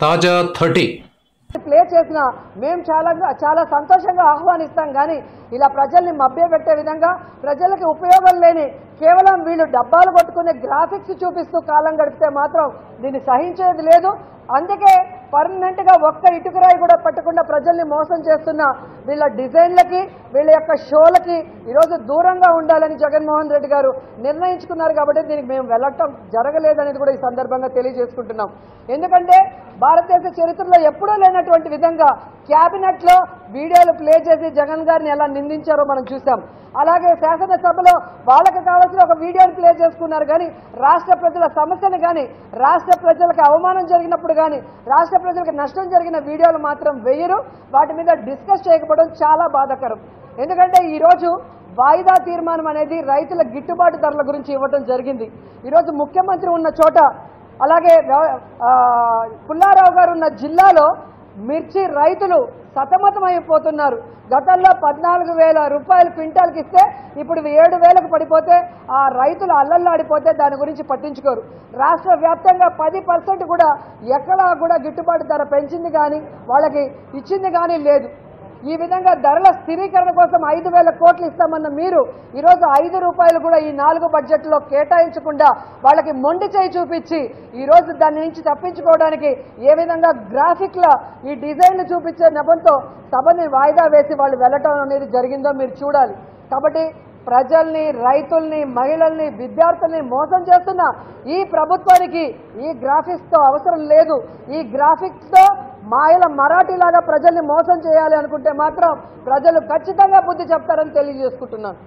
తాజా 30 ప్లే చేసినా మేము చాలా సంతోషంగా ఆహ్వానిస్తాం. కానీ ఇలా ప్రజల్ని మభ్యపెట్టే విధంగా ప్రజలకు ఉపయోగం లేని కేవలం వీళ్ళు డబ్బాలు కొట్టుకునే గ్రాఫిక్స్ చూపిస్తూ కాలం గడిపితే మాత్రం దీన్ని సహించేది లేదు. అందుకే పర్మనెంట్గా ఒక్క ఇటుకరాయి కూడా పట్టకుండా ప్రజల్ని మోసం చేస్తున్న వీళ్ళ డిజైన్లకి వీళ్ళ యొక్క షోలకి ఈరోజు దూరంగా ఉండాలని జగన్మోహన్ రెడ్డి గారు నిర్ణయించుకున్నారు. కాబట్టి దీనికి మేము వెళ్ళటం జరగలేదనేది కూడా ఈ సందర్భంగా తెలియజేసుకుంటున్నాం. ఎందుకంటే భారతదేశ చరిత్రలో ఎప్పుడూ లేనటువంటి విధంగా క్యాబినెట్లో వీడియోలు ప్లే చేసి జగన్ గారిని ఎలా నిందించారో మనం చూసాం. అలాగే శాసనసభలో వాళ్ళకి కావాల్సిన ఒక వీడియోని ప్లే చేసుకున్నారు. కానీ రాష్ట్ర ప్రజల సమస్యను కానీ రాష్ట్ర ప్రజలకు అవమానం జరిగినప్పుడు కానీ రాష్ట్ర ప్రజలకు నష్టం జరిగిన వీడియోలు మాత్రం వేయరు. వాటి మీద డిస్కస్ చేయకపోవడం చాలా బాధాకరం. ఎందుకంటే ఈరోజు వాయిదా తీర్మానం అనేది రైతుల గిట్టుబాటు ధరల గురించి ఇవ్వడం జరిగింది. ఈరోజు ముఖ్యమంత్రి ఉన్న చోట అలాగే పుల్లారావు గారు ఉన్న జిల్లాలో మిర్చి రైతులు సతమతమైపోతున్నారు. గతంలో 14,000 రూపాయలు క్వింటాల్కి ఇస్తే ఇప్పుడు 7,000కు పడిపోతే ఆ రైతులు అల్లల్లాడిపోతే దాని గురించి పట్టించుకోరు. రాష్ట్ర వ్యాప్తంగా 10% కూడా ఎక్కడా కూడా గిట్టుబాటు ధర పెంచింది కానీ వాళ్ళకి ఇచ్చింది కానీ లేదు. ఈ విధంగా ధరల స్థిరీకరణ కోసం 5,000 కోట్లు ఇస్తామన్న మీరు ఈరోజు 5 రూపాయలు కూడా ఈ 4 బడ్జెట్లో కేటాయించకుండా వాళ్ళకి మొండి చేయి చూపించి ఈరోజు దాని నుంచి తప్పించుకోవడానికి ఏ విధంగా గ్రాఫిక్ల ఈ డిజైన్లు చూపించే నెపంతో సభని వాయిదా వేసి వాళ్ళు వెళ్ళటం అనేది జరిగిందో మీరు చూడాలి. కాబట్టి ప్రజల్ని, రైతుల్ని, మహిళల్ని, విద్యార్థుల్ని మోసం చేస్తున్న ఈ ప్రభుత్వానికి ఈ గ్రాఫిక్స్తో అవసరం లేదు. ఈ గ్రాఫిక్స్తో మాయల మరాఠీలాగా ప్రజల్ని మోసం చేయాలి అనుకుంటే మాత్రం ప్రజలు ఖచ్చితంగా బుద్ధి చెప్తారని తెలియజేసుకుంటున్నాను.